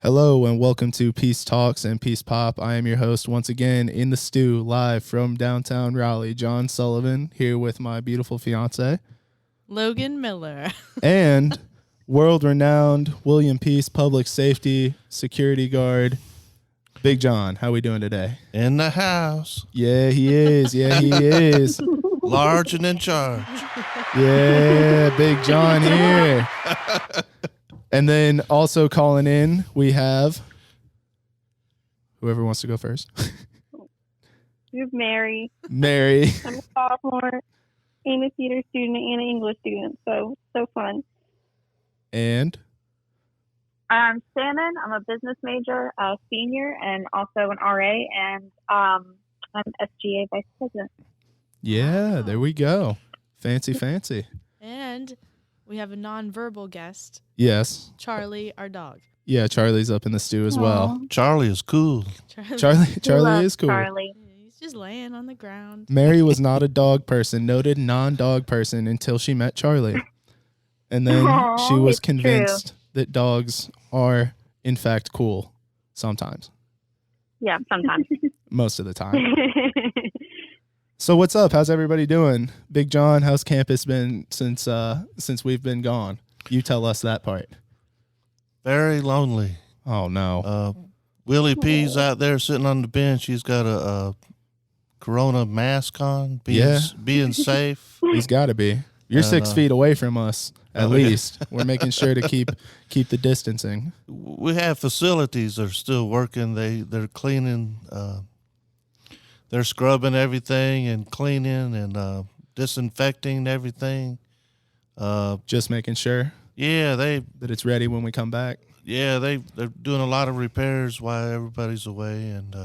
Hello and welcome to Peace Talks and Peace Pop. I am your host once again in the stew, live from downtown Raleigh, John Sullivan, here with my beautiful fiance, Logan Miller. and world-renowned William Peace Public Safety Security Guard, Big John. How we doing today? In the house. Yeah, he is. Yeah, he is. Large and in charge. Yeah, Big John here. And then also calling in, we have whoever wants to go first. You're Mary. Mary. I'm a sophomore, and a theater student, and an English student. So fun. And I'm Shannon. I'm a business major, a senior, and also an RA, and I'm SGA vice president. yeah, there we go. Fancy. And we have a non-verbal guest, Yes. Charlie, our dog. Yeah, Charlie's up in the stew as well. Charlie is cool. Charlie is cool. Charlie. He's just laying on the ground. Mary was not a dog person, noted non-dog person until she met Charlie. And then she was convinced that dogs are, in fact, cool sometimes. Yeah, sometimes. Most of the time. So what's up? How's everybody doing? Big John, how's campus been since we've been gone? You tell us that part. Very lonely. Oh, no. Willie P's out there sitting on the bench. He's got a Corona mask on, being safe. He's got to be. You're 6 feet away from us, at least. We're making sure to keep the distancing. We have facilities that are still working. They're cleaning. They're scrubbing everything and cleaning and disinfecting everything. Just making sure. Yeah, that it's ready when we come back. Yeah, they're doing a lot of repairs while everybody's away and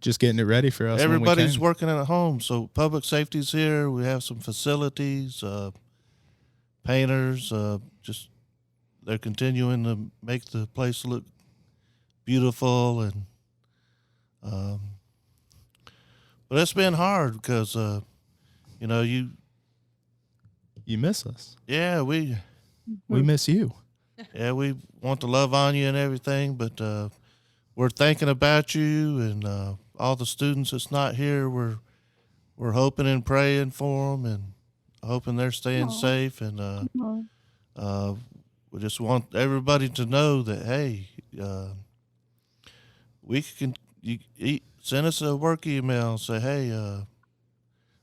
just getting it ready for us. Everybody's working at home, so public safety's here. We have some facilities, painters. Just they're continuing to make the place look beautiful, and but it's been hard because you miss us. Yeah, we miss you. Yeah, we want to love on you and everything, but we're thinking about you and all the students that's not here. We're hoping and praying for them and hoping they're staying safe, and we just want everybody to know that hey. Send us a work email and say, hey,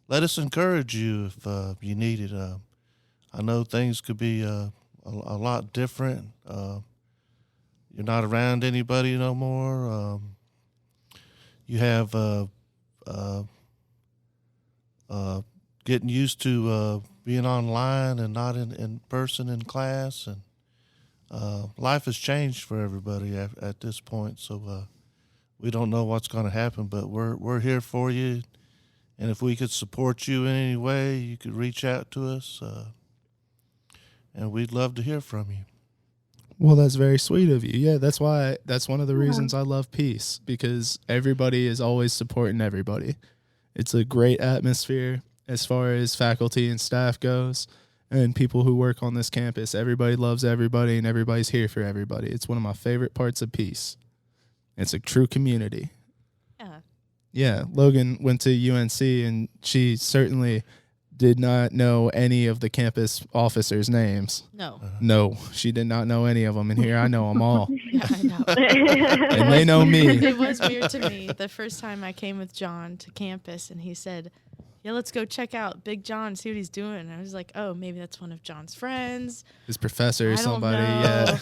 let us encourage you if you need it. I know things could be a lot different. You're not around anybody no more. You have getting used to being online and not in person in class. And life has changed for everybody at this point, so we don't know what's going to happen, but we're here for you. And if we could support you in any way, you could reach out to us, and we'd love to hear from you. Well, that's very sweet of you. Yeah, that's one of the reasons I love Peace, because everybody is always supporting everybody. It's a great atmosphere as far as faculty and staff goes, and people who work on this campus. Everybody loves everybody, and everybody's here for everybody. It's one of my favorite parts of Peace. It's a true community. Yeah. Yeah. Logan went to UNC, and she certainly did not know any of the campus officers' names. No. No, she did not know any of them. And here I know them all. Yeah, I know. And they know me. It was weird to me the first time I came with John to campus, and he said, yeah, let's go check out Big John, see what he's doing. And I was like, oh, maybe that's one of John's friends. His professor or somebody. Yeah.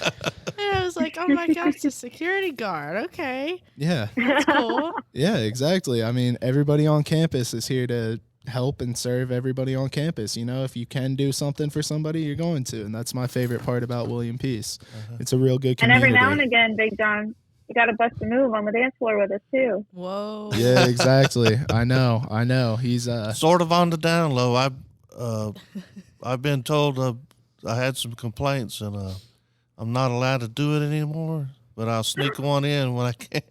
And I was like, oh my gosh, it's a security guard. Okay. Yeah. That's cool. Yeah, exactly. I mean, everybody on campus is here to help and serve everybody on campus. You know, if you can do something for somebody, you're going to. And that's my favorite part about William Peace. It's a real good community. And every now and again, Big John, you got to bust a move on the dance floor with us, too. Whoa. Yeah, exactly. I know. He's sort of on the down low. I've been told I had some complaints, and I'm not allowed to do it anymore, but I'll sneak one in when I can.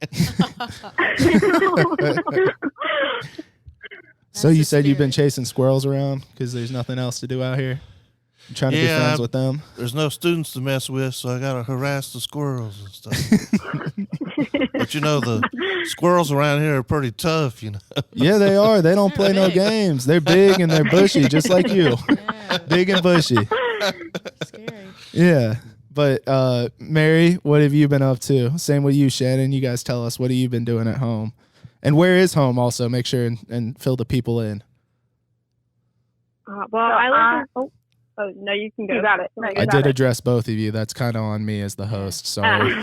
So you said you've been chasing squirrels around because there's nothing else to do out here? You trying to be friends with them? There's no students to mess with, so I got to harass the squirrels and stuff. But, you know, the squirrels around here are pretty tough, you know. Yeah, they are. They don't play no games. They're big and they're bushy, just like you. Yeah. Big and bushy. Scary. Yeah. But Mary, what have you been up to? Same with you, Shannon. You guys tell us, what have you been doing at home? And where is home also? Make sure and fill the people in. I live in, no, you can go. You got it. No, I did address both of you. That's kind of on me as the host. Sorry.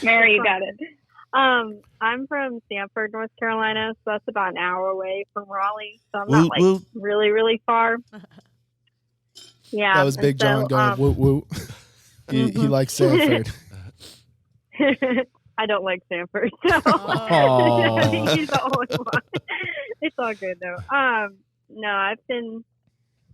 Mary, you got it. I'm from Sanford, North Carolina, so that's about an hour away from Raleigh. So I'm not really, really far. Yeah, that was Big John going whoop whoop. He likes Sanford. I don't like Sanford, so he's the only one. It's all good though. No, I've been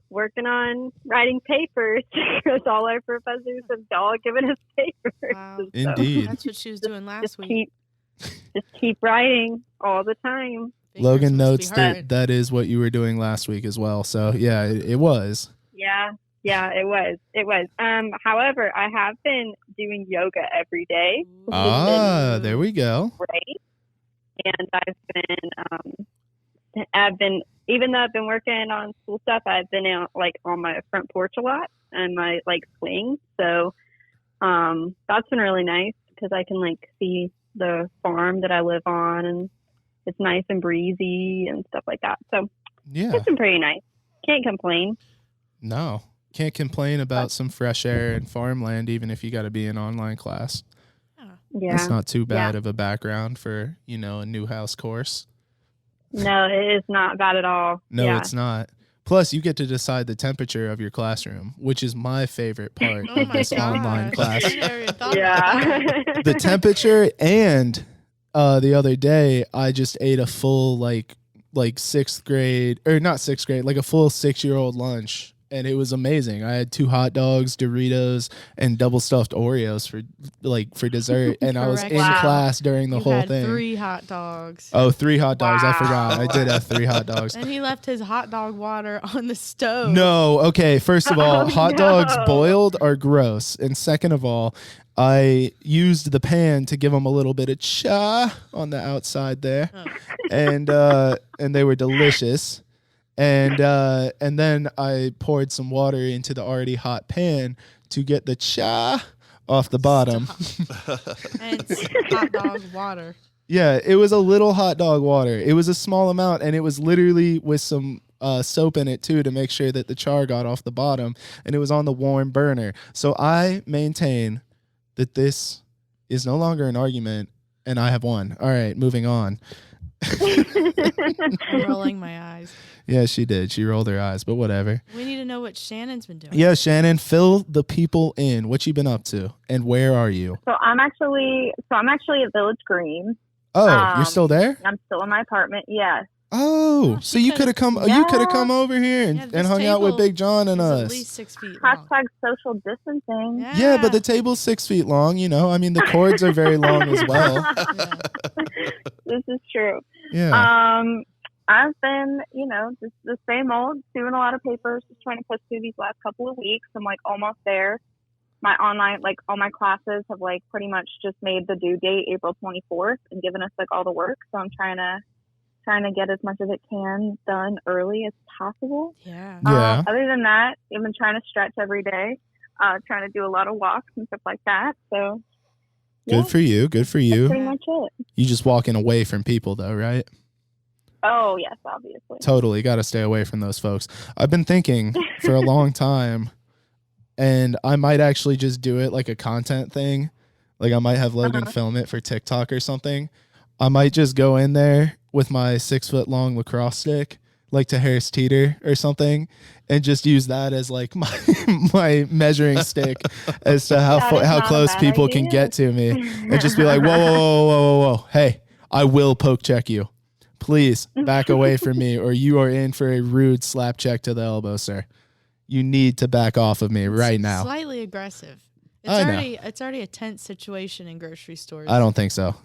working on writing papers because all our professors have all given us papers. Wow. So Indeed. That's what she was doing last week. Just keep writing all the time. Logan notes that is what you were doing last week as well. So yeah, it was. Yeah, it was. However, I have been doing yoga every day. There we go. Great. And I've been even though I've been working on school stuff, I've been out on my front porch a lot and my swing. So that's been really nice because I can see the farm that I live on, and it's nice and breezy and stuff like that. So yeah, it's been pretty nice. Can't complain. No, can't complain about some fresh air and farmland, even if you got to be in online class. Yeah, it's not too bad of a background for a new house course. No, it is not bad at all. No, it's not. Plus, you get to decide the temperature of your classroom, which is my favorite part of this online class. Yeah. The temperature, and the other day, I just ate a full, like 6th grade, or not 6th grade, like a full 6-year-old lunch. And it was amazing. I had 2 hot dogs, Doritos, and double stuffed Oreos for dessert. And I was in class during the whole thing. 3 hot dogs. Oh, 3 hot dogs. Wow. I forgot. I did have 3 hot dogs. And he left his hot dog water on the stove. No. Okay. First of all, hot dogs boiled are gross. And second of all, I used the pan to give them a little bit of cha on the outside there. Oh. And they were delicious. And then I poured some water into the already hot pan to get the cha off the bottom. And it's hot dog water. Yeah, it was a little hot dog water. It was a small amount, and it was literally with some soap in it too to make sure that the char got off the bottom, and it was on the warm burner. So I maintain that this is no longer an argument, and I have won. All right, moving on. I'm rolling my eyes. Yeah, she did. She rolled her eyes, but whatever. We need to know what Shannon's been doing. Yeah, Shannon, fill the people in. What you been up to, and where are you? So I'm actually at Village Green. Oh, you're still there? I'm still in my apartment. Yes. Oh, so you could have come. Yeah. You could have come over here and hung out with Big John and us. At least 6 feet long. Hashtag social distancing. Yeah, but the table's 6 feet long. I mean, the cords are very long as well. Yeah. This is true. Yeah. I've been, just the same old, doing a lot of papers, just trying to push through these last couple of weeks. I'm almost there. My online, all my classes have pretty much just made the due date April 24th and given us all the work. So I'm trying to get as much of it done early as possible. Yeah. Other than that, I've been trying to stretch every day, trying to do a lot of walks and stuff like that. So good for you. Good for you. That's pretty much it. You just walking away from people though, right? Oh yes, obviously. Totally. Got to stay away from those folks. I've been thinking for a long time, and I might actually just do it like a content thing. I might have Logan film it for TikTok or something. I might just go in there with my 6-foot-long lacrosse stick, to Harris Teeter or something, and just use that as my measuring stick as to how close people can get to me, and just be like, whoa, hey, I will poke check you. Please back away from me, or you are in for a rude slap check to the elbow, sir. You need to back off of me right now. Slightly aggressive. It's already a tense situation in grocery stores. I don't think so.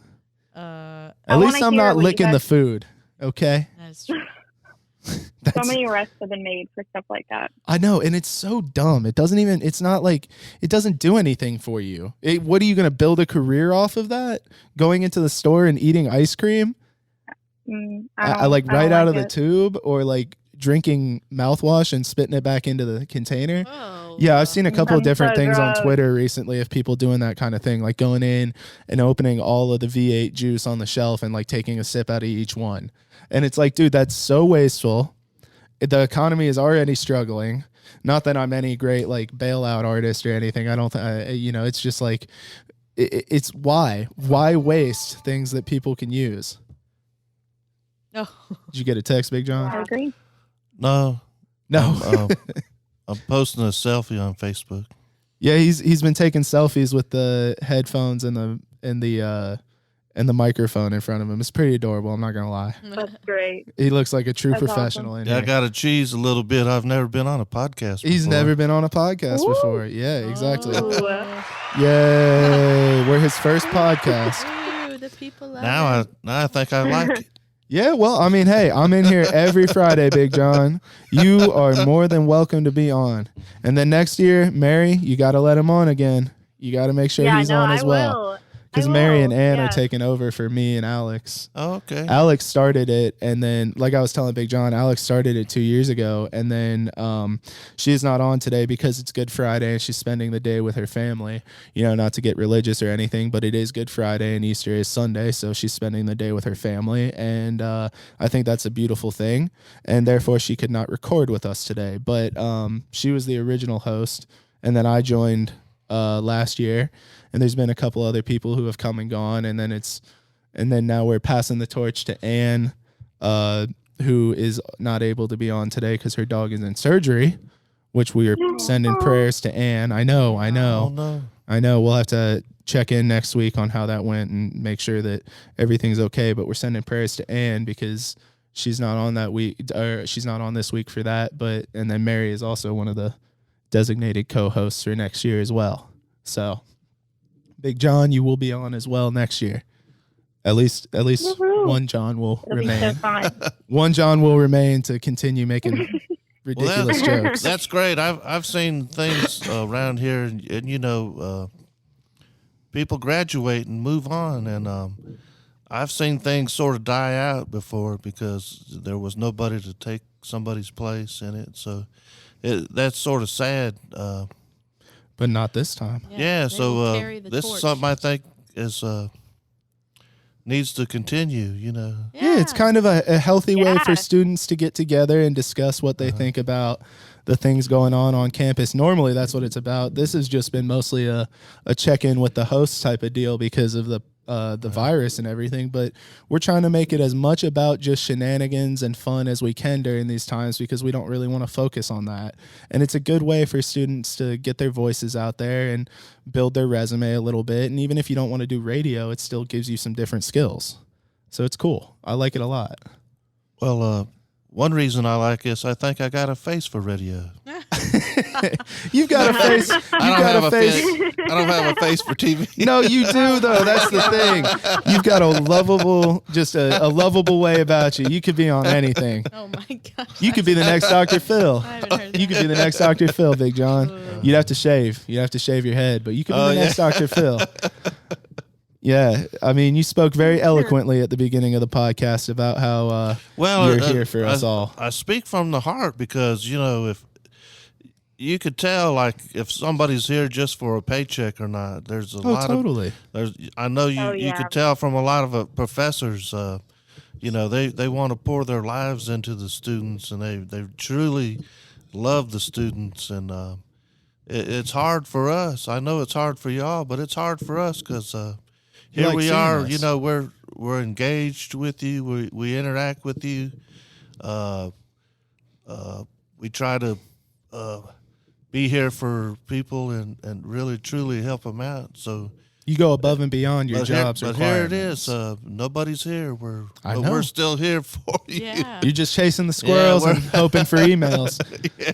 At least I'm not licking the food. Okay. That's true. So many arrests have been made for stuff like that. I know, and it's so dumb. It doesn't do anything for you. What are you going to build a career off of that? Going into the store and eating ice cream? I like right out of the tube, or like drinking mouthwash and spitting it back into the container. Oh, yeah, I've seen a couple of different things on gross. Twitter recently of people doing that kind of thing, like going in and opening all of the V8 juice on the shelf and like taking a sip out of each one. And it's like, dude, that's so wasteful. The economy is already struggling. Not that I'm any great like bailout artist or anything. I don't it's just like, it's why waste things that people can use? Oh. Did you get a text, Big John? I agree. No. No. I'm posting a selfie on Facebook. Yeah, he's been taking selfies with the headphones and the microphone in front of him. It's pretty adorable, I'm not gonna lie. That's great. He looks like a true That's professional awesome. in Yeah, I here. got to cheese a little bit. I've never been on a podcast before. He's never been on a podcast Ooh. before. Yeah, exactly. Oh. Yay. We're his first podcast. Ooh, the people love Now it. I think I like it. Yeah, well, I mean, hey, I'm in here every Friday, Big John. You are more than welcome to be on. And then next year, Mary, you got to let him on again. You got to make sure he's on as well. Because Mary and Ann are taking over for me and Alex. Oh, okay. Alex started it, and then, like I was telling Big John, Alex started it 2 years ago, and then she's not on today because it's Good Friday, and she's spending the day with her family. You know, not to get religious or anything, but it is Good Friday, and Easter is Sunday, so she's spending the day with her family, and I think that's a beautiful thing, and therefore she could not record with us today. But she was the original host, and then I joined last year. And there's been a couple other people who have come and gone, and then now we're passing the torch to Ann, who is not able to be on today because her dog is in surgery, which we are sending prayers to Ann. I know. Oh, no. I know. We'll have to check in next week on how that went and make sure that everything's okay. But we're sending prayers to Ann because she's not on that week, or she's not on this week for that. And then Mary is also one of the designated co-hosts for next year as well. So. Big John, you will be on as well next year. At least Woohoo. one John will It'll be remain. so fun. One John will remain to continue making ridiculous jokes. That's great. I've seen things around here, and people graduate and move on, and I've seen things sort of die out before because there was nobody to take somebody's place in it. So that's sort of sad. But not this time. Yeah, they so will carry the this is torch. something I think is needs to continue. Yeah, it's kind of a healthy way Yeah. for students to get together and discuss what they think about the things going on campus. Normally, that's what it's about. This has just been mostly a check-in with the hosts type of deal because of the virus and everything. But we're trying to make it as much about just shenanigans and fun as we can during these times because we don't really want to focus on that. And it's a good way for students to get their voices out there and build their resume a little bit. And even if you don't want to do radio, it still gives you some different skills. So it's cool. I like it a lot. Well, one reason I like this, I think I got a face for radio. You've got a face. I don't have a face for TV. No, you do though. That's the thing. You've got a lovable way about you. You could be on anything. Oh my gosh. You could be the next Dr. Phil. I haven't heard You that. could be the next Dr. Phil, Big John. You'd have to shave. You'd have to shave your head, but you could be the next Dr. Phil. Yeah, I mean, you spoke very eloquently at the beginning of the podcast about how you're here for us all. I speak from the heart because, if you could tell, like, if somebody's here just for a paycheck or not, there's a lot totally. I know you Oh, you yeah. could tell from a lot of professors, they want to pour their lives into the students, and they truly love the students, and it's hard for us. I know it's hard for y'all, but it's hard for us because here like we seeing are. us. We're engaged with you. We interact with you. We try to be here for people and really truly help them out. So You go above and beyond your but jobs. here, but here it is. Nobody's here. I But know. we're still here for you. Yeah. You're just chasing the squirrels we're- and hoping for emails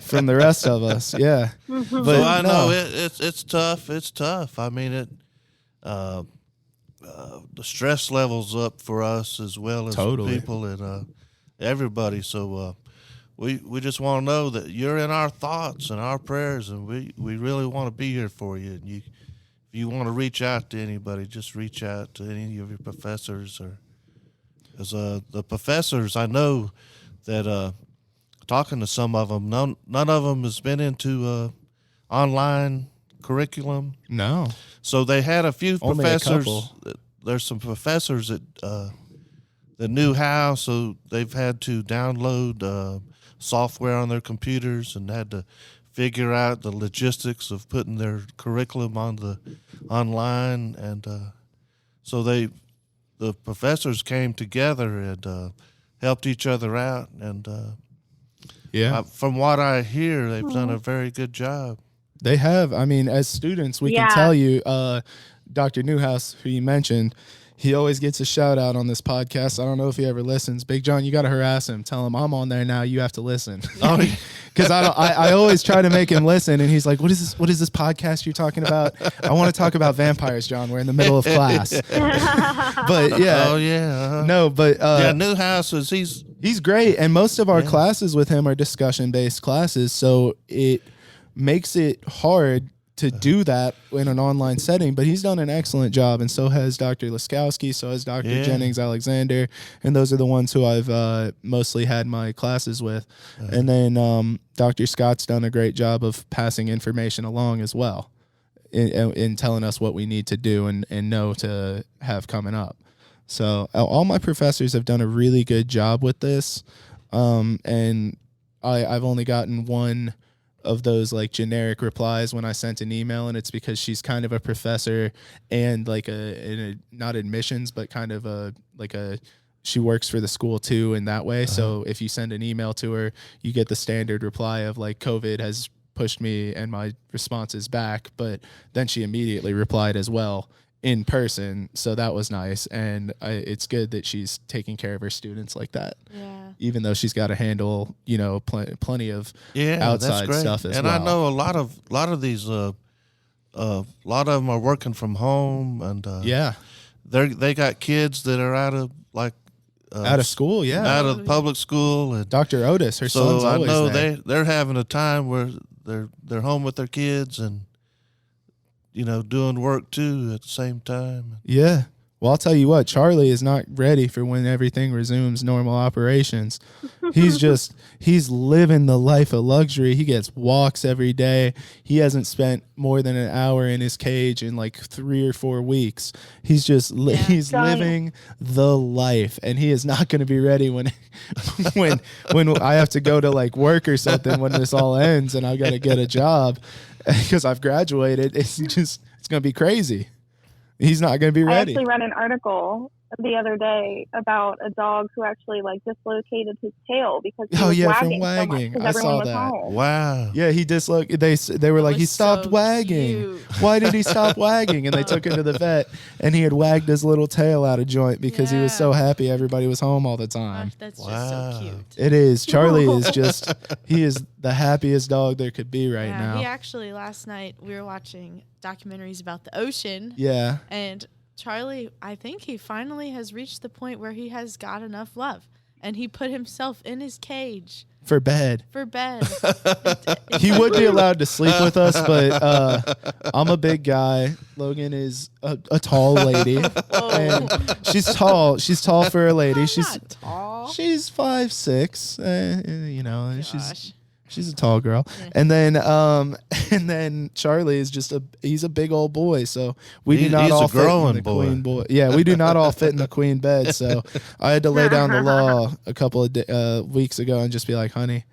from the rest of us. Yeah. But So I know no. it's tough. It's tough. I mean the stress levels up for us as well as Totally. people and everybody. So we just want to know that you're in our thoughts and our prayers, and we really want to be here for you. And if you want to reach out to anybody, just reach out to any of your professors, or because the professors, I know that talking to some of them, none of them has been into online curriculum. No. So they had a few Only professors. a couple. There's some professors that knew how, so they've had to download software on their computers and had to figure out the logistics of putting their curriculum on the online, and so the professors came together and helped each other out, and from what I hear, they've done a very good job. They have. I mean, as students, we can Yeah. tell you, Dr. Newhouse, who you mentioned, he always gets a shout out on this podcast. I don't know if he ever listens. Big John, you got to harass him. Tell him I'm on there now. You have to listen. Because I always try to make him listen, and he's like, "What is this podcast you're talking about? I want to talk about vampires, John. We're in the middle of class." But yeah, Oh yeah. no, but Newhouse is he's great, and most of our classes with him are discussion based classes, so it makes it hard to do that in an online setting, but he's done an excellent job, and so has Dr. Laskowski, so has Dr. Jennings Alexander, and those are the ones who I've mostly had my classes with. And then Dr. Scott's done a great job of passing information along as well in telling us what we need to do and know to have coming up. So all my professors have done a really good job with this, and I've only gotten one of those like generic replies when I sent an email, and it's because she's kind of a professor and like not admissions, but kind of she works for the school too in that way. So if you send an email to her, you get the standard reply of like, COVID has pushed me and my response is back, but then she immediately replied as well in person, so that was nice, and it's good that she's taking care of her students like that. Yeah. Even though she's got to handle, plenty of that's outside great. stuff as and well. I know a lot of these a lot of them are working from home, and they got kids that are out of out of school, out of public school, and Dr. Otis, her son's so I always know there. they're having a time where they're home with their kids and doing work too at the same time. Yeah. Well, I'll tell you what, Charlie is not ready for when everything resumes normal operations. He's living the life of luxury. He gets walks every day. He hasn't spent more than an hour in his cage in like 3 or 4 weeks. He's just he's living the life, and he is not going to be ready when I have to go to like work or something when this all ends and I got to get a job because I've graduated. It's going to be crazy. He's not going to be ready. I actually read an article the other day about a dog who actually dislocated his tail because he was from wagging. wagging. So much, I 'cause everyone saw was that. home. Wow. Yeah, he dislocated. They were like, he was stopped so wagging. cute. Why did he stop wagging? And they took him to the vet, and he had wagged his little tail out of joint because he was so happy everybody was home all the time. That's just so cute. It is. Charlie is he is the happiest dog there could be right now. He actually, last night, we were watching documentaries about the ocean. Yeah. And Charlie, I think he finally has reached the point where he has got enough love. And he put himself in his cage For bed. for bed. He would be allowed to sleep with us, but I'm a big guy. Logan is a tall lady. And she's tall. She's tall for a lady. She's not tall. She's 5'6". Gosh. She's a tall girl. Yeah. And then Charlie is he's a big old boy. So we do not He's all a fit in growing the boy. queen boy. Yeah, we do not all fit in the queen bed. So I had to lay down the law a couple of weeks ago and just be like, honey,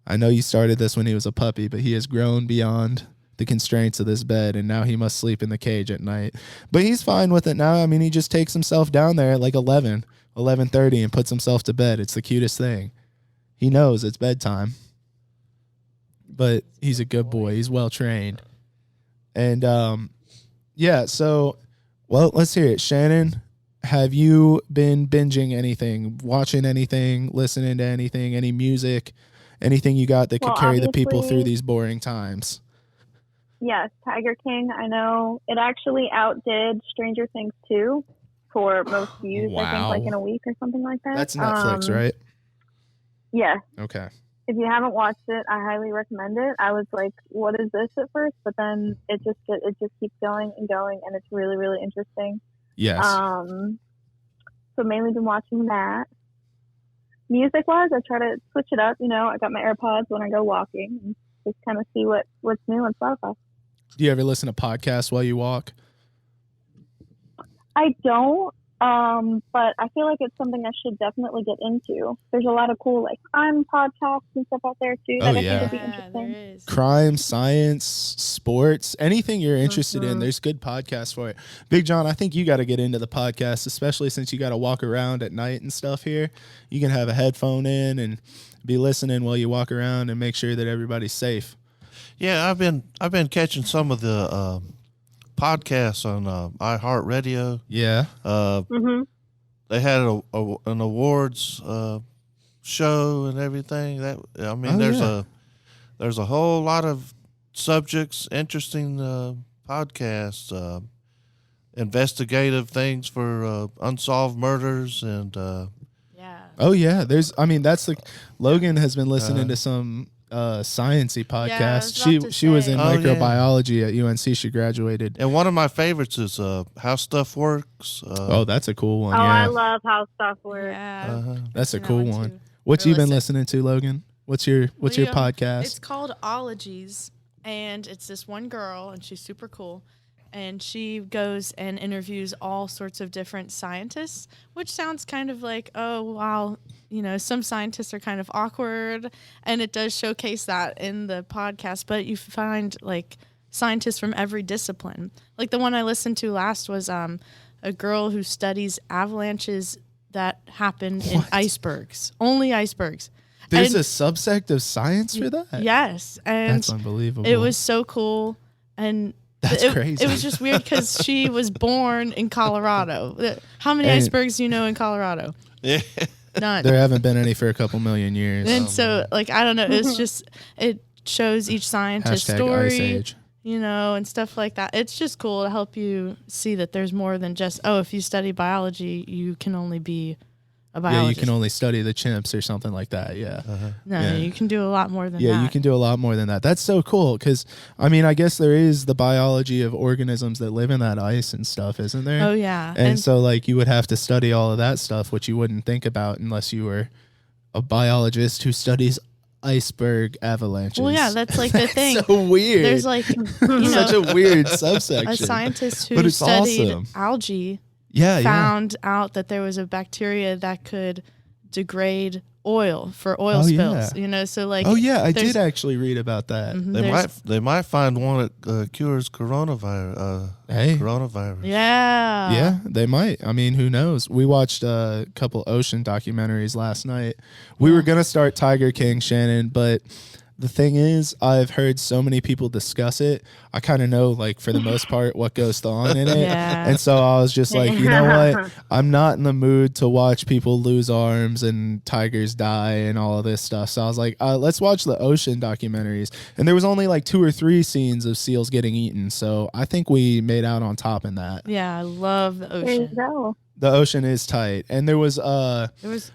I know you started this when he was a puppy, but he has grown beyond the constraints of this bed, and now he must sleep in the cage at night. But he's fine with it now. I mean, he just takes himself down there at like 11:30 and puts himself to bed. It's the cutest thing. He knows it's bedtime. But he's a good boy. He's well trained. And so let's hear it. Shannon, have you been binging anything, watching anything, listening to anything, any music, anything you got that could carry the people through these boring times? Yes, Tiger King. I know it actually outdid Stranger Things 2 for most views, I think, like in a week or something like that. That's Netflix, right? Yeah. Okay. if you haven't watched it, I highly recommend it. I was like, what is this at first? But then it just keeps going and going, and it's really, really interesting. Yes. So mainly been watching that. Music wise, I try to switch it up. I got my AirPods when I go walking and just kind of see what's new on Spotify. Do you ever listen to podcasts while you walk? I don't, but I feel like it's something I should definitely get into. There's a lot of cool crime podcasts and stuff out there too that I think would be interesting. There is. Crime, science, sports, anything you're interested in, there's good podcasts for it. Big John, I think you got to get into the podcast, especially since you got to walk around at night and stuff here. You can have a headphone in and be listening while you walk around and make sure that everybody's safe. Yeah, I've been catching some of the podcasts on iHeartRadio. Yeah. They had an awards show and everything. There's a whole lot of subjects, interesting podcasts, investigative things for unsolved murders and. Oh yeah, Logan has been listening to some sciencey podcast. She was in microbiology at UNC. She graduated. And one of my favorites is How Stuff Works. That's a cool one. Oh, yeah. I love How Stuff Works. Yeah. That's a cool one. What you been listening to, Logan? What's your podcast? It's called Ologies, and it's this one girl, and she's super cool. And she goes and interviews all sorts of different scientists, which sounds kind of like, oh, wow, some scientists are kind of awkward. And it does showcase that in the podcast. But you find, scientists from every discipline. Like the one I listened to last was a girl who studies avalanches that happen in icebergs, only icebergs. There's a subsect of science for that? Yes. And that's unbelievable. It was so cool. And that's crazy. It was just weird because she was born in Colorado. How many icebergs do you know in Colorado? Yeah. None. There haven't been any for a couple million years. And so, I don't know. It's just, it shows each scientist's story, Ice Age. And stuff like that. It's just cool to help you see that there's more than just, if you study biology, you can only be a biologist. Yeah, you can only study the chimps or something like that. Yeah. No, you can do a lot more than that. Yeah, you can do a lot more than that. That's so cool because, I guess there is the biology of organisms that live in that ice and stuff, isn't there? Oh, yeah. And so, you would have to study all of that stuff, which you wouldn't think about unless you were a biologist who studies iceberg avalanches. Well, yeah, that's the thing. So weird. There's such a weird subsection. A scientist who studied algae found out that there was a bacteria that could degrade oil for oil spills. So I did actually read about that. They might find one that cures coronavirus. Coronavirus. Yeah, they might. Who knows? We watched a couple ocean documentaries last night. We were gonna start Tiger King, Shannon, but the thing is, I've heard so many people discuss it. I kind of know, for the most part, what goes on in it. Yeah. And so I was just like, you know what? I'm not in the mood to watch people lose arms and tigers die and all of this stuff. So I was like, let's watch the ocean documentaries. And there was only 2 or 3 scenes of seals getting eaten. So I think we made out on top in that. Yeah, I love the ocean. There you go. The ocean is tight. And there was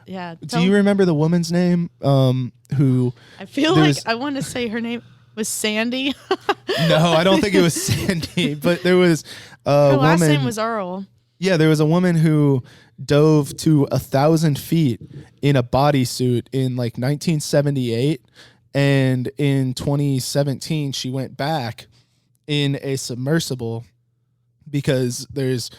yeah. Do you remember the woman's name? Who I feel like I want to say her name was Sandy. No, I don't think it was Sandy, but there was her last name was Earl. Yeah, there was a woman who dove to 1,000 feet in a bodysuit in 1978, and in 2017 she went back in a submersible because there's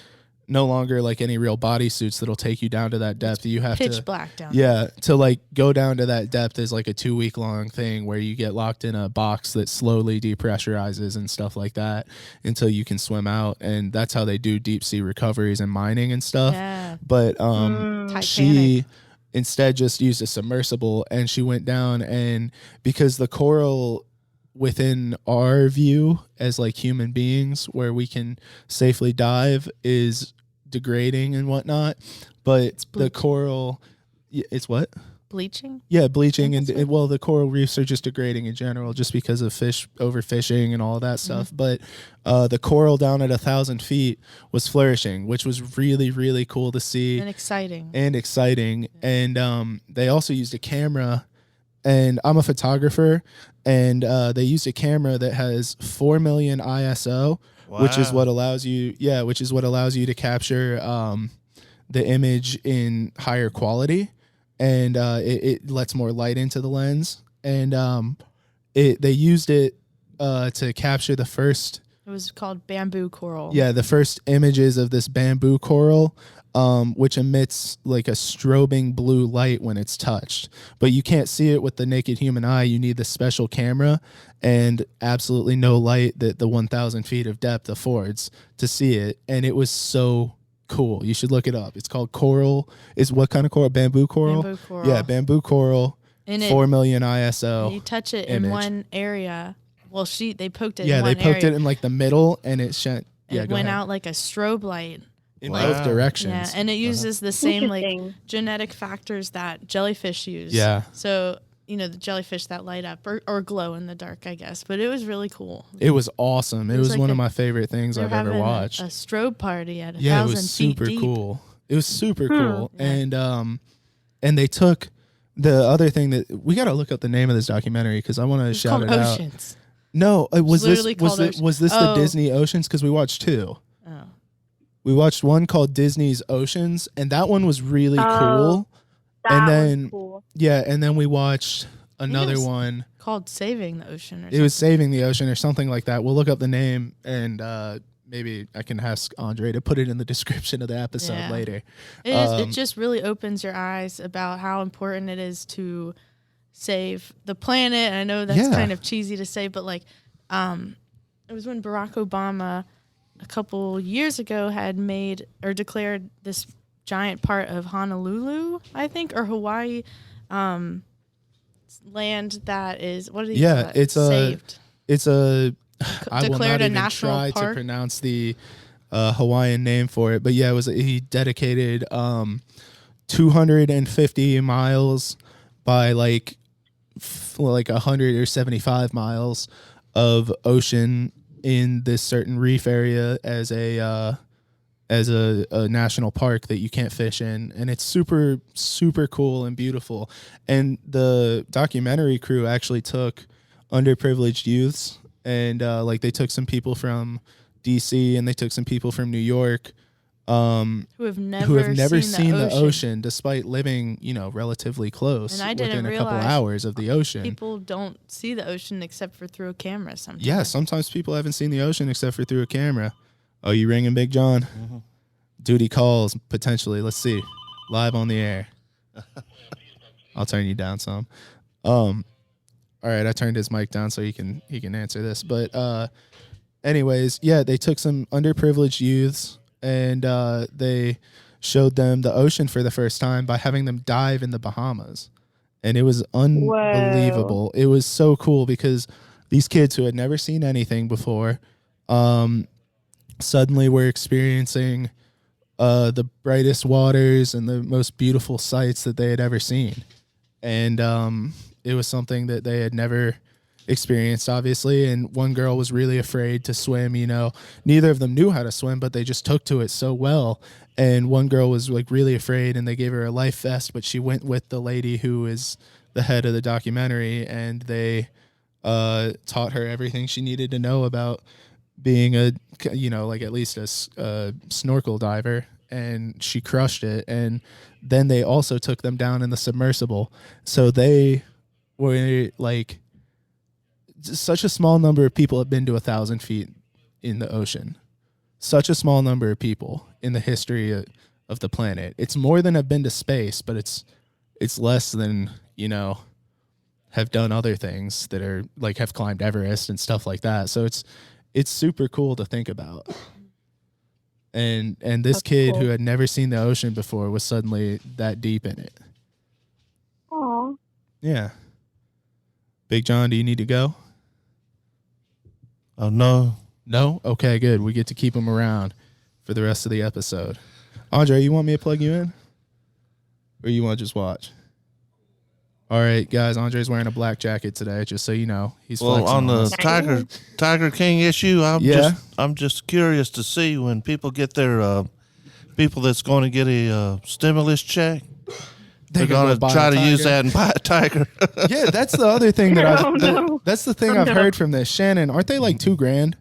no longer any real bodysuits that'll take you down to that depth. You have pitch black down. Yeah, to go down to that depth is a 2-week long thing where you get locked in a box that slowly depressurizes and stuff like that until you can swim out, and that's how they do deep sea recoveries and mining and stuff. Yeah. But she Titanic. instead just used a submersible, and she went down, and because the coral within our view as human beings where we can safely dive is degrading and whatnot, but the coral, it's what? Bleaching? Yeah, bleaching, and the coral reefs are just degrading in general just because of fish overfishing and all of that stuff. But the coral down at 1,000 feet was flourishing, which was really, really cool to see. And exciting. And they also used a camera and I'm a photographer, and they used a camera that has 4 million ISO, which is what allows you, to capture the image in higher quality, and it lets more light into the lens, and they used it to capture the first. It was called bamboo coral. Yeah, the first images of this bamboo coral, which emits like a strobing blue light when it's touched. But you can't see it with the naked human eye. You need the special camera and absolutely no light that the 1,000 feet of depth affords to see it. And it was so cool. You should look it up. It's called coral. Is what kind of coral? Bamboo coral? Bamboo coral. Yeah, bamboo coral. And 4 million ISO. And you touch it image. in one area. Well, they poked it Yeah, in one they poked area. it in like the middle, and it shone. Yeah, It went out like a strobe light. In Wow. both directions. Yeah, and it uses the same like Interesting. genetic factors that jellyfish use. Yeah. So, the jellyfish that light up or glow in the dark, I guess. But it was really cool. It was awesome. It was like one of my favorite things They were I've ever having watched. A strobe party at 1,000 Yeah, it feet was super deep. cool. It was super cool. Yeah. And they took the other thing that we got to look up the name of this documentary because I want to It's shout called it out. Oceans. No, was this literally called was this the Oh. Disney Oceans? Because we watched two. Oh. We watched one called Disney's Oceans, and that one was really Oh, cool. That And was then cool. yeah, and then we watched another was- one. Called Saving the Ocean or It was something. Saving the Ocean or something like that. We'll look up the name and maybe I can ask Andre to put it in the description of the episode Yeah. later. It just really opens your eyes about how important it is to save the planet. I know that's Yeah. kind of cheesy to say, but like, it was when Barack Obama a couple years ago had made or declared this giant part of Honolulu, I think, or Hawaii, land that is what do you Yeah, call it? it's saved. It's a I will Declared not a even national try park? to pronounce the Hawaiian name for it, but yeah, he dedicated 250 miles by like 175 miles of ocean in this certain reef area as a national park that you can't fish in, and it's super super cool and beautiful. And the documentary crew actually took underprivileged youths, and like they took some people from DC and they took some people from New York who have never seen the ocean despite living relatively close And I didn't within a couple realize hours of the ocean. People don't see the ocean except for through a camera sometimes. Yeah, sometimes people haven't seen the ocean except for through a camera. Oh, you ringing, Big John? Mm-hmm. Duty calls, potentially. Let's see. Live on the air. I'll turn you down some. All right, I turned his mic down so he can answer this. But anyways, yeah, they took some underprivileged youths and they showed them the ocean for the first time by having them dive in the Bahamas. And it was unbelievable. It was so cool because these kids who had never seen anything before suddenly were experiencing the brightest waters and the most beautiful sights that they had ever seen. And it was something that they had never experienced, obviously. And one girl was really afraid to swim. Neither of them knew how to swim, but they just took to it so well. And one girl was like really afraid, and they gave her a life vest, but she went with the lady who is the head of the documentary, and they taught her everything she needed to know about being like at least a snorkel diver, and she crushed it. And then they also took them down in the submersible. So they were like, such a small number of people have been to 1,000 feet in the ocean. Such a small number of people in the history of the planet. It's more than have been to space, but it's less than, have done other things that are like have climbed Everest and stuff like that. So it's super cool to think about. And this That's kid cool. who had never seen the ocean before was suddenly that deep in it. Aw. Yeah. Big John, do you need to go? Oh no. No? Okay, good. We get to keep him around for the rest of the episode. Andre, you want me to plug you in? Or you want to just watch? All right, guys, Andre's wearing a black jacket today, just so you know. He's Well, flexing on the us. Tiger King issue, Yeah. I'm just curious to see when people get their people that's going to get a stimulus check. They're going to try to use that and buy a tiger. Yeah, that's the other thing that Oh, no. that's the thing I've heard from this. Shannon, aren't they like $2,000?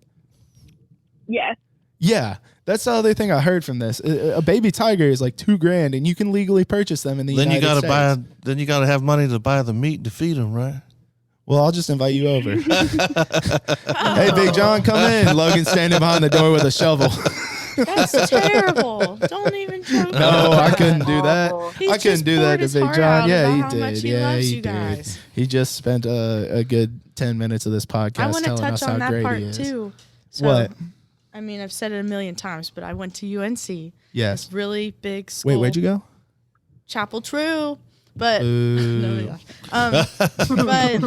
Yes. Yeah, that's the other thing I heard from this. A baby tiger is like $2,000, and you can legally purchase them in the Then United you got to States. Then you got to have money to buy the meat to feed them, right? Well, I'll just invite you over. Hey, Big John, come in. Logan's standing behind the door with a shovel. That's terrible. Don't even joke. No, I couldn't do that. He I just couldn't do that poured to his Big heart John. out Yeah, about he how much did. he Yeah, loves he you did. guys. He just spent a good 10 minutes of this I podcast want to telling us touch how on that great part he is. too. So, What? I mean, I've said it a million times, but I went to UNC. Yes. Really big school. Wait, where'd you go? Chapel True. But Boo. but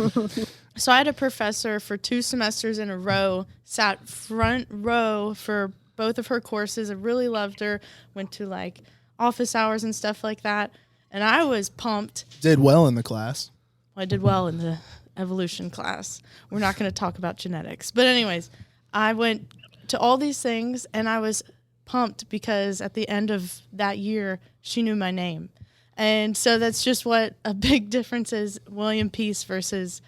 so I had a professor for 2 semesters in a row, sat front row for both of her courses. I really loved her. Went to like office hours and stuff like that. And I was pumped. Did well in the class. I did well in the evolution class. We're not going to talk about genetics. But anyways, I went to all these things and I was pumped because at the end of that year, she knew my name. And so that's just what a big difference is, William Peace versus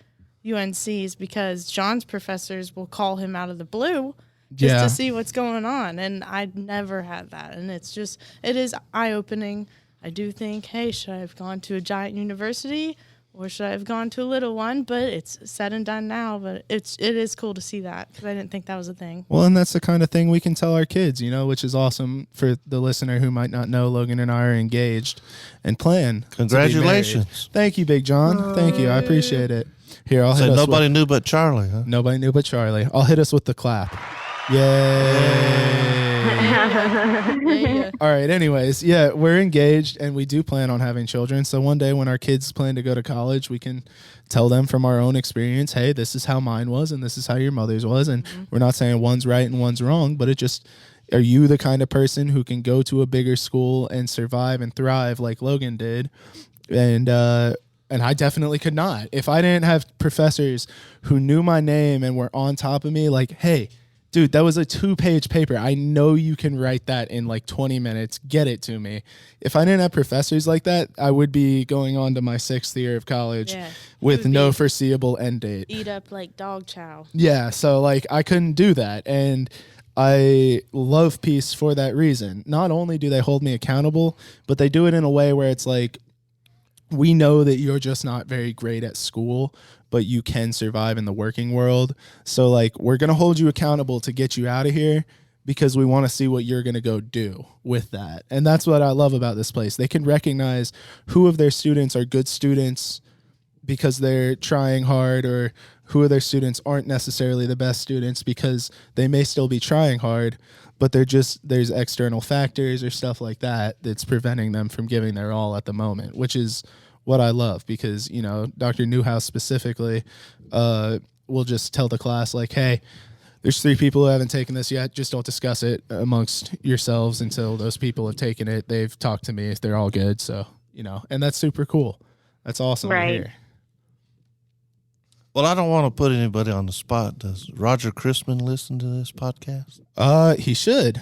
UNC's, because John's professors will call him out of the blue just to see what's going on. And I'd never had that. And it is eye-opening. I do think, hey, should I have gone to a giant university or should I have gone to a little one? But it's said and done now. But it is cool to see that because I didn't think that was a thing. Well, and that's the kind of thing we can tell our kids, which is awesome for the listener who might not know. Logan and I are engaged and plan. Congratulations. Thank you, Big John. Thank you. I appreciate it. Here, I'll hit us nobody knew but Charlie, huh? Nobody knew but Charlie. I'll hit us with the clap. Yay. Yeah. All right. Anyways, we're engaged and we do plan on having children. So one day when our kids plan to go to college, we can tell them from our own experience, hey, this is how mine was and this is how your mother's was. And we're not saying one's right and one's wrong, but are you the kind of person who can go to a bigger school and survive and thrive like Logan did? And I definitely could not. If I didn't have professors who knew my name and were on top of me, like, hey, dude, that was a 2-page paper. I know you can write that in like 20 minutes. Get it to me. If I didn't have professors like that, I would be going on to my 6th year of college with no foreseeable end date. Eat up like dog chow. Yeah, so like I couldn't do that. And I love Peace for that reason. Not only do they hold me accountable, but they do it in a way where it's like, we know that you're just not very great at school, but you can survive in the working world. So like, we're going to hold you accountable to get you out of here because we want to see what you're going to go do with that. And that's what I love about this place. They can recognize who of their students are good students because they're trying hard, or who of their students aren't necessarily the best students because they may still be trying hard, but there's external factors or stuff like that that's preventing them from giving their all at the moment, which is what I love because, Dr. Newhouse specifically will just tell the class like, hey, there's 3 people who haven't taken this yet. Just don't discuss it amongst yourselves until those people have taken it. They've talked to me. If they're all good. So, and that's super cool. That's awesome to hear. Well, I don't want to put anybody on the spot. Does Roger Chrisman listen to this podcast? He should.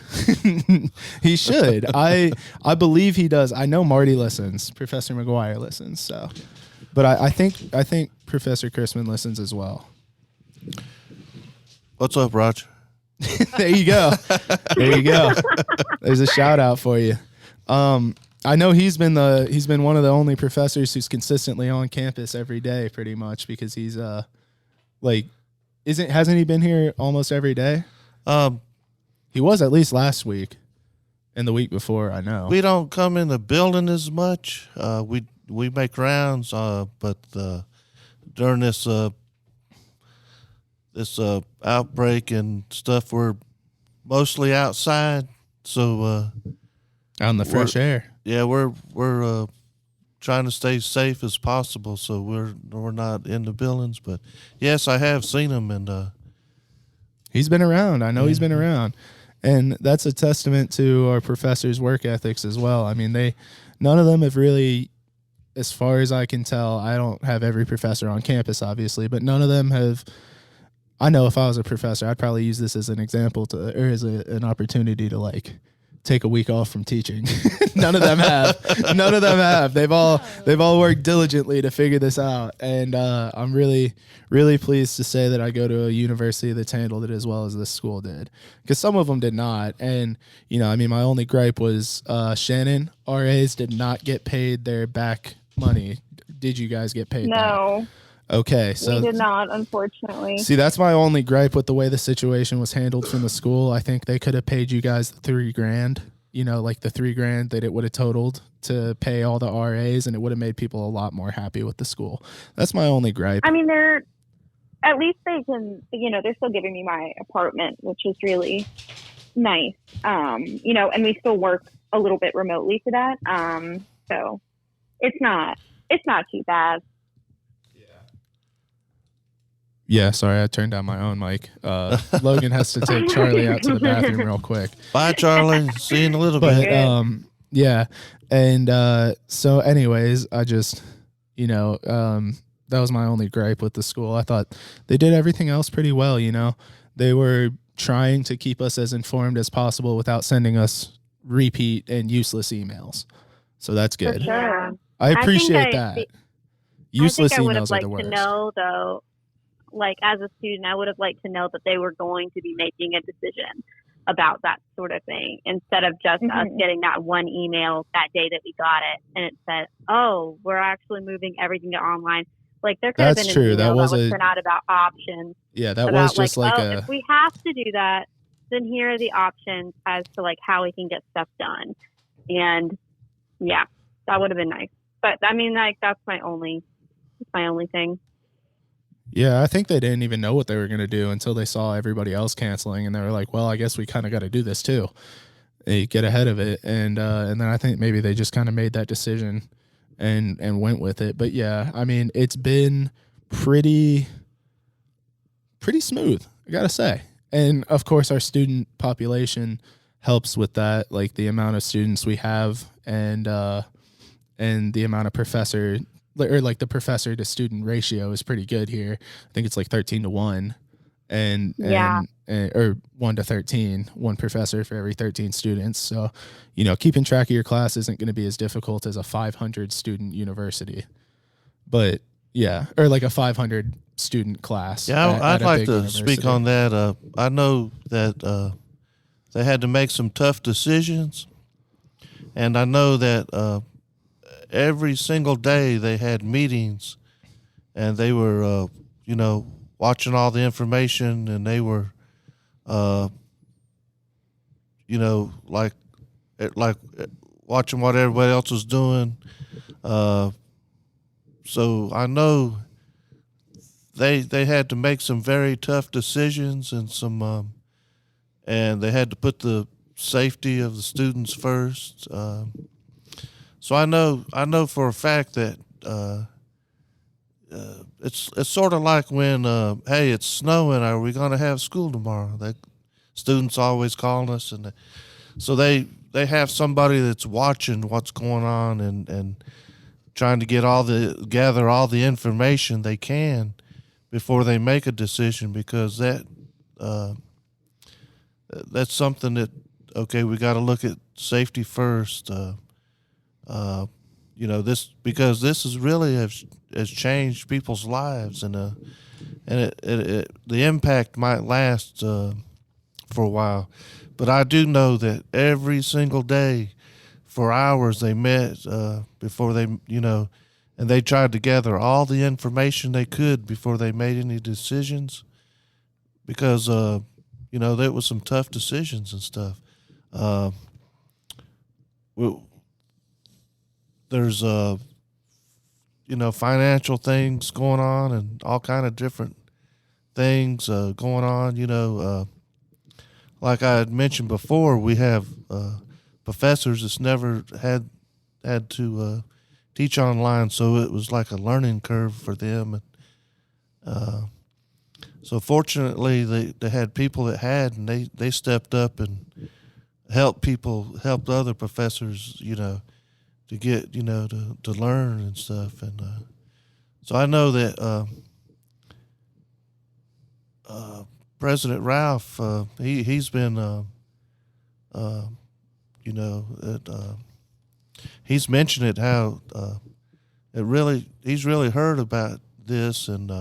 He should. I believe he does. I know Marty listens. Professor McGuire listens. So, but I think Professor Chrisman listens as well. What's up, Roger? There you go. There you go. There's a shout out for you. I know he's been one of the only professors who's consistently on campus every day, pretty much, because he's hasn't he been here almost every day? He was at least last week and the week before. I know we don't come in the building as much. We make rounds, but during this outbreak and stuff, we're mostly outside. So out in the fresh air. Yeah, we're trying to stay safe as possible, so we're not in the buildings. But yes, I have seen him, and he's been around. I know he's been around, and that's a testament to our professors' work ethics as well. I mean, none of them have really, as far as I can tell, I don't have every professor on campus, obviously, but none of them have. I know if I was a professor, I'd probably use this as an example or as an opportunity to take a week off from teaching. None of them have. None of them have. They've all worked diligently to figure this out, and I'm really, really pleased to say that I go to a university that's handled it as well as this school did, because some of them did not. And I mean, my only gripe was Shannon RAs did not get paid their back money. Did you guys get paid? No. That? Okay, so we did not, unfortunately. See, that's my only gripe with the way the situation was handled from the school. I think they could have paid you guys $3,000, like the $3,000 that it would have totaled to pay all the RAs, and it would have made people a lot more happy with the school. That's my only gripe. I mean, at least they can, they're still giving me my apartment, which is really nice. And we still work a little bit remotely for that. So it's not too bad. Yeah, sorry, I turned down my own mic. Logan has to take Charlie out to the bathroom real quick. Bye, Charlie. See you in a little bit. Yeah. And so anyways, I just, that was my only gripe with the school. I thought they did everything else pretty well, They were trying to keep us as informed as possible without sending us repeat and useless emails. So that's good. For sure. I appreciate that. Useless I would have emails are the liked worst. to know, though, like as a student, I would have liked to know that they were going to be making a decision about that sort of thing instead of just us getting that one email that day that we got it and it said, "Oh, we're actually moving everything to online." Like there could have been an email that was sent out about options. Yeah, that was just like if we have to do that, then here are the options as to like how we can get stuff done. And yeah, that would have been nice. But I mean, like that's my only thing. Yeah, I think they didn't even know what they were going to do until they saw everybody else canceling, and they were like, well, I guess we kind of got to do this too. They get ahead of it, and then I think maybe they just kind of made that decision and went with it. But yeah, I mean, it's been pretty smooth, I got to say. And of course, our student population helps with that, like the amount of students we have and the amount of the professor to student ratio is pretty good here. I think it's like 13-1 or 1 to 13, one professor for every 13 students. So, keeping track of your class isn't going to be as difficult as a 500 student university, but yeah, or like a 500 student class. Yeah, I'd like to university. speak on that. I know that they had to make some tough decisions, and I know that every single day they had meetings, and they were, watching all the information, and they were, like watching what everybody else was doing. So I know they had to make some very tough decisions and and they had to put the safety of the students first. So I know for a fact that it's sort of like when hey, it's snowing, are we going to have school tomorrow? Students always calling us, and so they have somebody that's watching what's going on and trying to gather all the information they can before they make a decision, because that's something that we got to look at safety first. Because this is really has changed people's lives, and the impact might last for a while. But I do know that every single day for hours they met before they, and they tried to gather all the information they could before they made any decisions, because, there was some tough decisions and stuff. There's financial things going on and all kind of different things going on. Like I had mentioned before, we have professors that's never had to teach online, so it was like a learning curve for them. So fortunately, they had people that had, and they stepped up and helped other professors, to get, to learn and stuff. And so I know that President Ralph, he's been you know, he's mentioned it how he's really heard about this and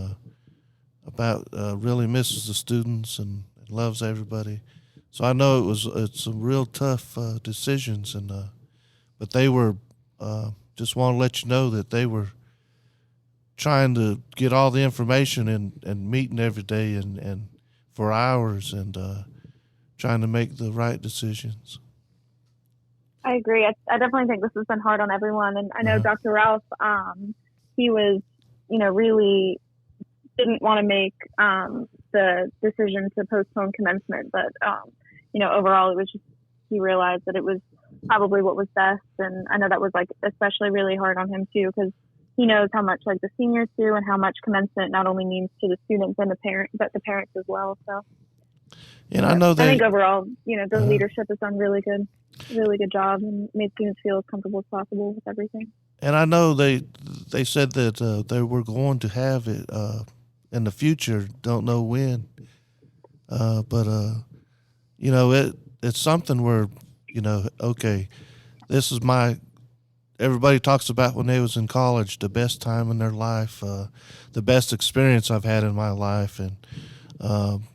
about really misses the students and loves everybody. So I know it's some real tough decisions, and but they were just want to let you know that they were trying to get all the information and meeting every day and for hours and trying to make the right decisions. I agree. I definitely think this has been hard on everyone. And I know Dr. Ralph, he was, really didn't want to make the decision to postpone commencement. But, overall, it was just, he realized that it was probably what was best. And I know that was, especially really hard on him, too, because he knows how much, the seniors do and how much commencement not only means to the students and the parents, but the parents as well. So. And I know I think overall, the leadership has done really good job and made students feel as comfortable as possible with everything. And I know they said that they were going to have it in the future. Don't know when, but it's something where okay, this is everybody talks about when they was in college, the best time in their life, the best experience I've had in my life, and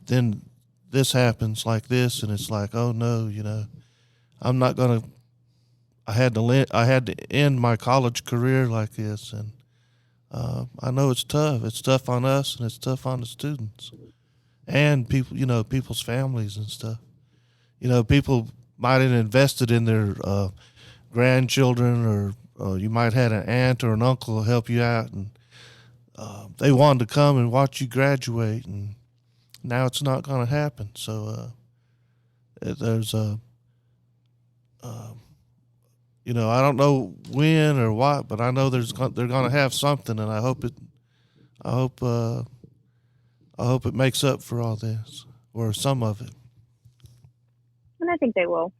then this happens like this, and it's like, oh no, I'm not gonna. I had to end my college career like this, and I know it's tough. It's tough on us, and it's tough on the students, and people. People's families and stuff. People might have invested in their grandchildren, or you might have had an aunt or an uncle help you out, and they wanted to come and watch you graduate, and now it's not going to happen. So there's I don't know when or what, but I know they're going to have something, and I hope it makes up for all this, or some of it. And I think they will.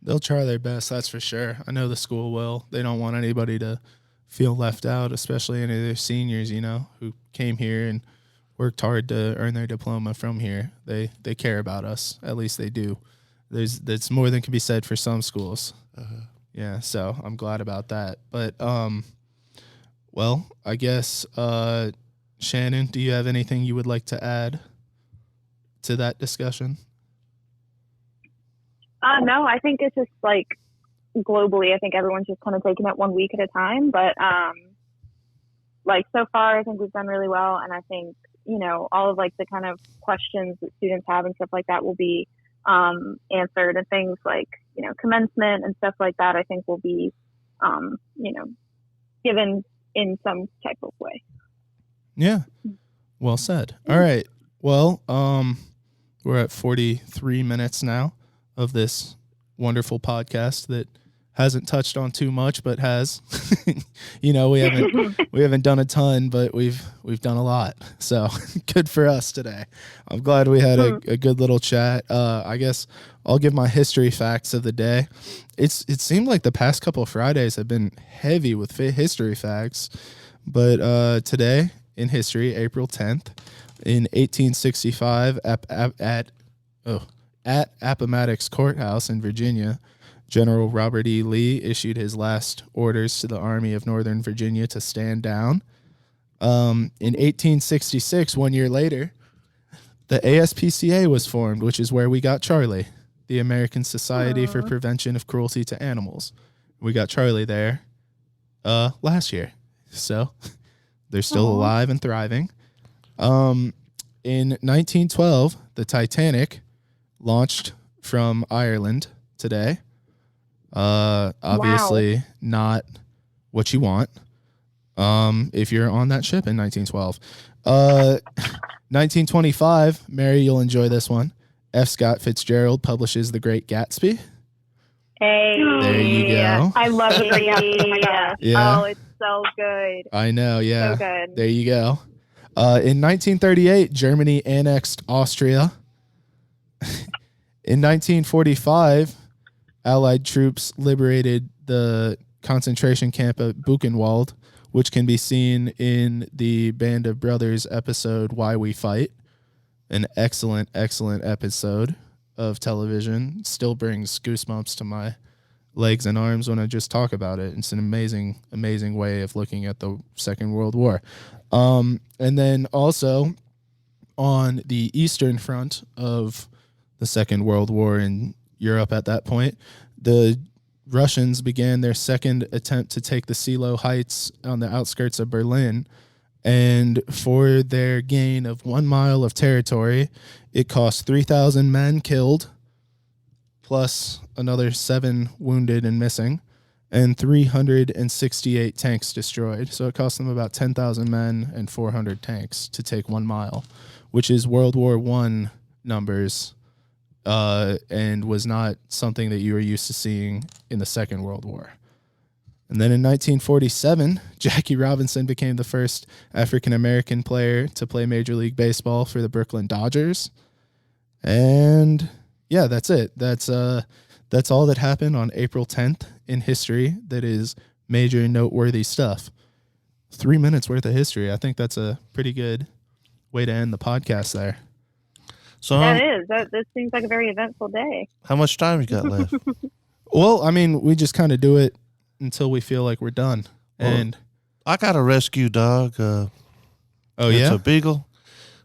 They'll try their best, that's for sure. I know the school will. They don't want anybody to feel left out, especially any of their seniors, who came here and worked hard to earn their diploma from here. They care about us. At least they do. That's more than can be said for some schools. Yeah, so I'm glad about that. But, well, I guess, Shannon, do you have anything you would like to add to that discussion? No, I think it's just globally, I think everyone's just kind of taking it 1 week at a time. But so far, I think we've done really well. And I think, all of the kind of questions that students have and stuff like that will be answered, and things like, commencement and stuff like that, I think will be, given in some type of way. Yeah. Well said. All right. Well, we're at 43 minutes now of this wonderful podcast that hasn't touched on too much, but has. We haven't done a ton, but we've done a lot. So good for us today. I'm glad we had a good little chat. I guess I'll give my history facts of the day. It seemed like the past couple of Fridays have been heavy with history facts, but today in history, April 10th, in 1865, at Appomattox Courthouse in Virginia, General Robert E. Lee issued his last orders to the Army of Northern Virginia to stand down. In 1866, 1 year later, the ASPCA was formed, which is where we got Charlie, the American Society for Prevention of Cruelty to Animals. We got Charlie there last year. So they're still alive and thriving. In 1912, the Titanic launched from Ireland today. Obviously not what you want. If you're on that ship in 1912, 1925, Mary, you'll enjoy this one. F. Scott Fitzgerald publishes The Great Gatsby. Hey, there you go. I love The Great Gatsby. Oh my gosh. Yeah. Oh, it's so good. I know. Yeah. So good. There you go. In 1938, Germany annexed Austria. In 1945, Allied troops liberated the concentration camp at Buchenwald, which can be seen in the Band of Brothers episode Why We Fight. An excellent, excellent episode. of television. Still brings goosebumps to my legs and arms when I just talk about it. It's an amazing, amazing way of looking at the Second World War. And then also on the Eastern Front of the Second World War in Europe at that point, the Russians began their second attempt to take the Silo Heights on the outskirts of Berlin. And for their gain of 1 mile of territory, it cost 3,000 men killed, plus another 7 wounded and missing, and 368 tanks destroyed. So it cost them about 10,000 men and 400 tanks to take 1 mile, which is World War I numbers, and was not something that you were used to seeing in the Second World War. And then in 1947, Jackie Robinson became the first African-American player to play Major League Baseball for the Brooklyn Dodgers. And yeah, that's it. That's all that happened on April 10th in history that is major noteworthy stuff. 3 minutes worth of history. I think that's a pretty good way to end the podcast there. So That is. This seems like a very eventful day. how much time you got left? Well, I mean, we just kind of do it until we feel like we're done. Well, And I got a rescue dog. It's a beagle.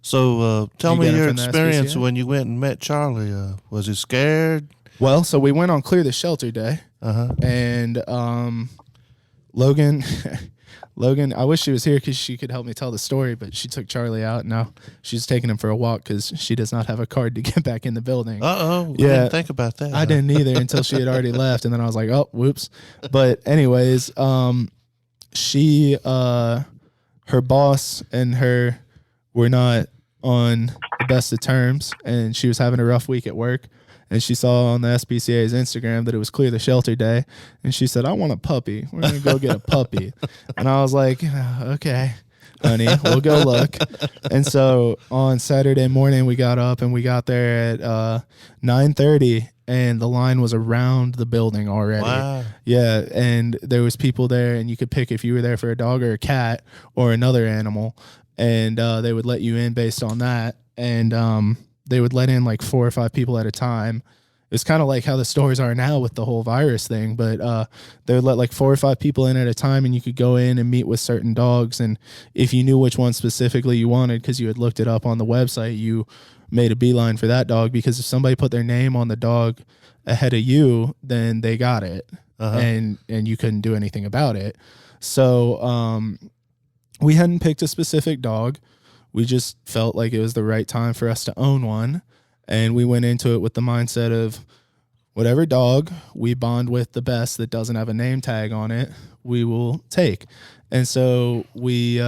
So tell You me got him your from the experience SPCA? when you went and met Charlie. Was he scared? Well, so we went on Clear the Shelter Day, and Logan, I wish she was here because she could help me tell the story, but she took Charlie out. Now she's taking him for a walk because she does not have a card to get back in the building. I Yeah. didn't think about that. I didn't either until she had already left, and then I was like, oh, whoops. But anyways, she, her boss and her were not on the best of terms, and she was having a rough week at work. And she saw on the SPCA's Instagram that it was Clear the Shelter Day. And she said, I want a puppy. We're going to go get a puppy. And I was like, okay, honey, we'll go look. And so on Saturday morning, we got up and we got there at 9:30, and the line was around the building already. Wow. Yeah, and there was people there, and you could pick if you were there for a dog or a cat or another animal. And they would let you in based on that. And they would let in like 4 or 5 people at a time. It's kind of like how the stores are now with the whole virus thing, but they would let like 4 or 5 people in at a time, and you could go in and meet with certain dogs. And if you knew which one specifically you wanted because you had looked it up on the website, you made a beeline for that dog, because if somebody put their name on the dog ahead of you, then they got it, and you couldn't do anything about it. So we hadn't picked a specific dog. We just felt like it was the right time for us to own one. And we went into it with the mindset of whatever dog we bond with the best that doesn't have a name tag on it, we will take. And so we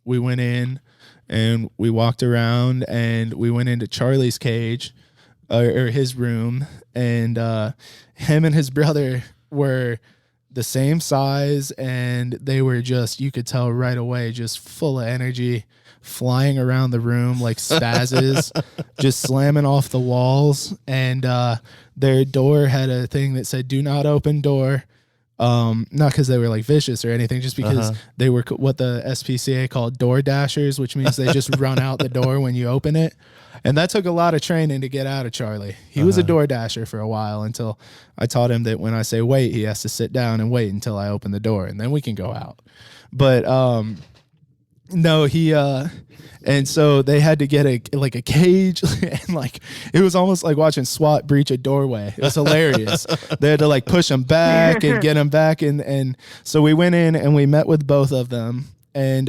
went in and we walked around, and we went into Charlie's cage or his room, and him and his brother were the same size, and they were just, you could tell right away, just full of energy, flying around the room like spazzes, just slamming off the walls. And their door had a thing that said, do not open door. Not because they were like vicious or anything, just because they were what the SPCA called door dashers, which means they just run out the door when you open it. And that took a lot of training to get out of Charlie. He was a door dasher for a while, until I taught him that when I say wait, he has to sit down and wait until I open the door, and then we can go out. But no, he and so they had to get a cage, and like it was almost like watching SWAT breach a doorway. It was hilarious. They had to like push him back and get him back, and so we went in and we met with both of them, and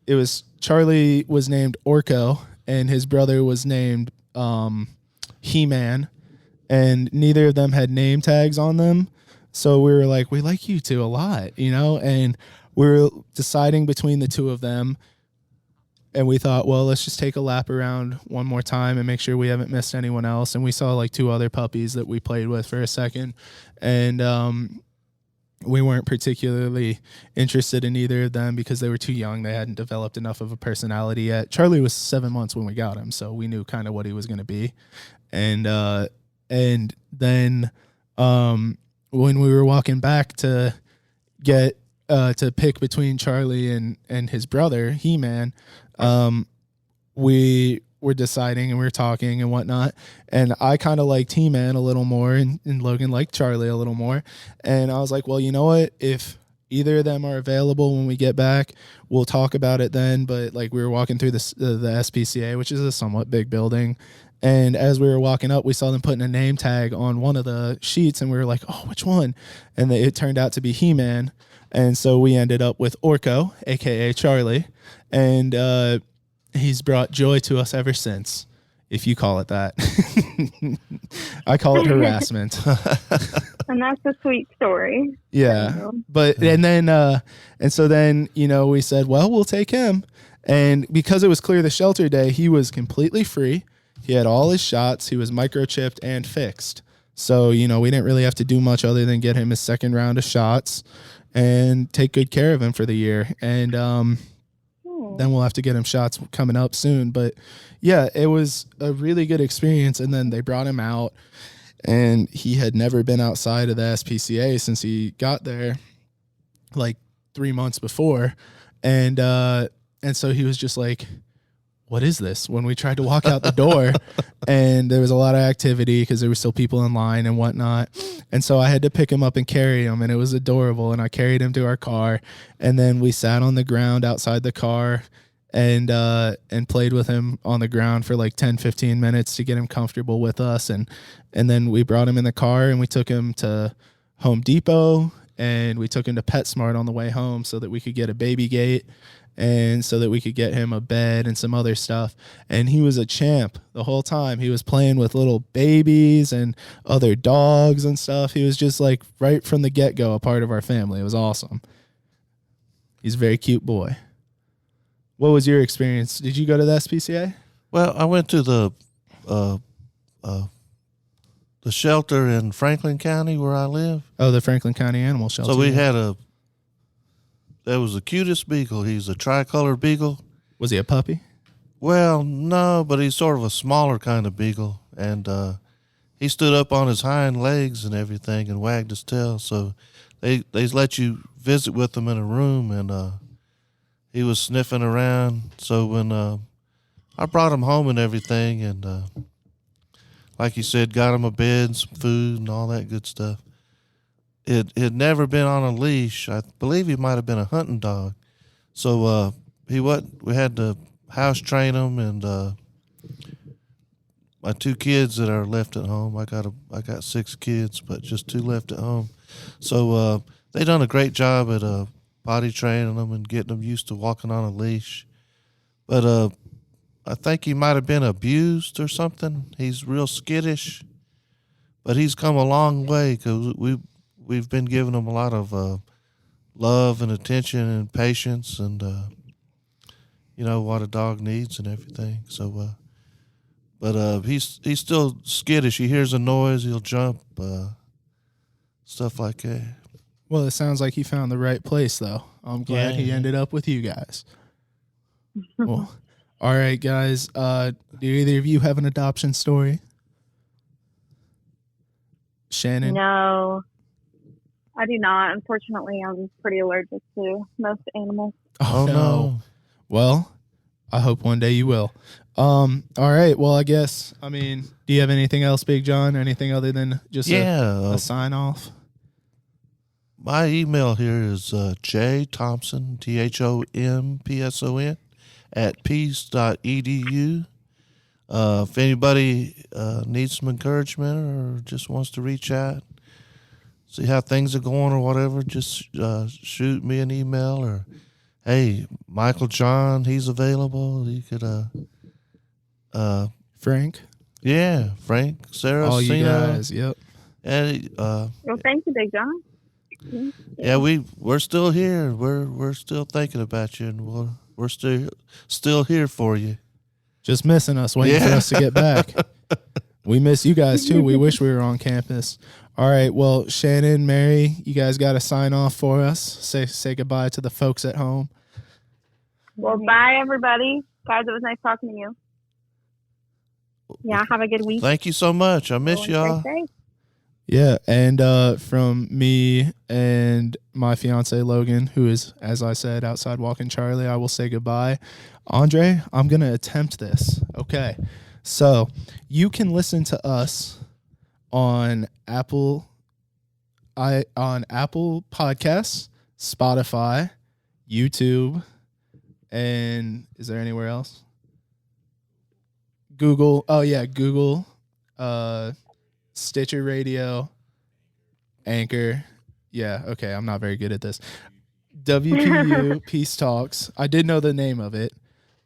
it was Charlie was named Orko, and his brother was named He-Man, and neither of them had name tags on them. So we were like, we like you two a lot, and we were deciding between the two of them, and we thought, well, let's just take a lap around one more time and make sure we haven't missed anyone else. And we saw like 2 other puppies that we played with for a second, and we weren't particularly interested in either of them because they were too young. They hadn't developed enough of a personality yet. Charlie was 7 months when we got him, so we knew kind of what he was going to be. And then when we were walking back to get to pick between Charlie and his brother He-Man, we were deciding and we were talking and whatnot. And I kind of liked He-Man a little more, and Logan liked Charlie a little more. And I was like, well, you know what? If either of them are available when we get back, we'll talk about it then. But like, we were walking through the SPCA, which is a somewhat big building. And as we were walking up, we saw them putting a name tag on one of the sheets, and we were like, oh, which one? And it turned out to be He-Man. And so we ended up with Orko, a.k.a. Charlie. And he's brought joy to us ever since, if you call it that. I call it harassment. And that's a sweet story. Yeah. But, and so then, we said, well, we'll take him. And because it was Clear the Shelter Day, he was completely free. He had all his shots. He was microchipped and fixed. So, we didn't really have to do much other than get him his second round of shots and take good care of him for the year. And then we'll have to get him shots coming up soon. But, yeah, it was a really good experience. And then they brought him out, and he had never been outside of the SPCA since he got there, like 3 months before. And so he was just like, what is this? When we tried to walk out the door, and there was a lot of activity because there were still people in line and whatnot. And so I had to pick him up and carry him, and it was adorable. And I carried him to our car, and then we sat on the ground outside the car and played with him on the ground for like 10, 15 minutes to get him comfortable with us. And then we brought him in the car, and we took him to Home Depot, and we took him to PetSmart on the way home so that we could get a baby gate, and so that we could get him a bed and some other stuff. And he was a champ the whole time. He was playing with little babies and other dogs and stuff. He was just like right from the get-go a part of our family. It was awesome. He's a very cute boy. What was your experience? Did you go to the SPCA? Well, I went to the shelter in Franklin County where I live. Oh, the Franklin County Animal Shelter. So we had that was the cutest beagle. He's a tricolor beagle. Was he a puppy? Well, no, but he's sort of a smaller kind of beagle. And he stood up on his hind legs and everything and wagged his tail. So they let you visit with him in a room, and he was sniffing around. So when I brought him home and everything, and like you said, got him a bed, some food, and all that good stuff. It had never been on a leash. I believe he might have been a hunting dog. So we had to house train him, and my 2 kids that are left at home. I got 6 kids, but just 2 left at home. So they done a great job at potty training them and getting them used to walking on a leash. But I think he might have been abused or something. He's real skittish, but he's come a long way because we've been giving him a lot of love and attention and patience, and what a dog needs and everything. So, but he's still skittish. He hears a noise, he'll jump, stuff like that. Well, it sounds like he found the right place, though. I'm glad he ended up with you guys. Well, all right, guys. Do either of you have an adoption story? Shannon? No, I do not. Unfortunately, I'm pretty allergic to most animals. Oh no. Well, I hope one day you will. All right. Well, I guess, do you have anything else, Big John? Anything other than just a sign off? My email here is jthompson, THOMPSON, @peace.edu. If anybody needs some encouragement or just wants to reach out, see how things are going or whatever, just shoot me an email, or, hey, Michael John, he's available. You could, Frank? Yeah, Frank, Sarah, all Cena, you guys, yep. And, well, thank you, Big John. Yeah, we're still here. We're still thinking about you, and we're still here for you. Just missing us, waiting for us to get back. We miss you guys too. We wish we were on campus. All right, well, Shannon, Mary, you guys got to sign off for us. Say goodbye to the folks at home. Well, bye, everybody. Guys, it was nice talking to you. Yeah, have a good week. Thank you so much. I miss y'all. Yeah, and from me and my fiance Logan, who is, as I said, outside walking Charlie, I will say goodbye. Andre, I'm going to attempt this. Okay. So you can listen to us on Apple Podcasts, Spotify, YouTube, and is there anywhere else? Google. Oh yeah, Google, Stitcher Radio, Anchor. Yeah, okay, I'm not very good at this. WPU Peace Talks. I did know the name of it.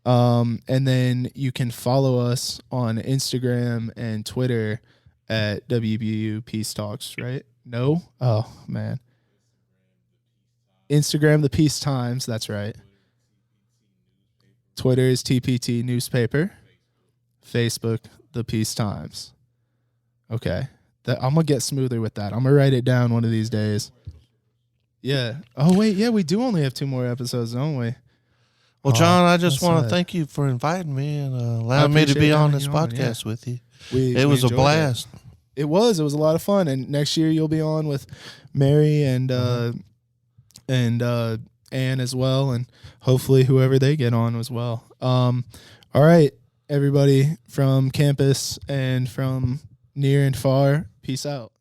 And then you can follow us on Instagram and Twitter at WPU Peace Talks, right? No? Oh, man. Instagram, the Peace Times. That's right. Twitter is TPT Newspaper. Facebook, the Peace Times. Okay. I'm going to get smoother with that. I'm going to write it down one of these days. Yeah. Oh, wait. Yeah, we do only have 2 more episodes, don't we? Well, John, I just want to thank you for inviting me and allowing me to be on this podcast with you. It was a blast. It was a lot of fun. And next year you'll be on with Mary and Ann as well, and hopefully whoever they get on as well. All right, everybody from campus and from near and far, peace out.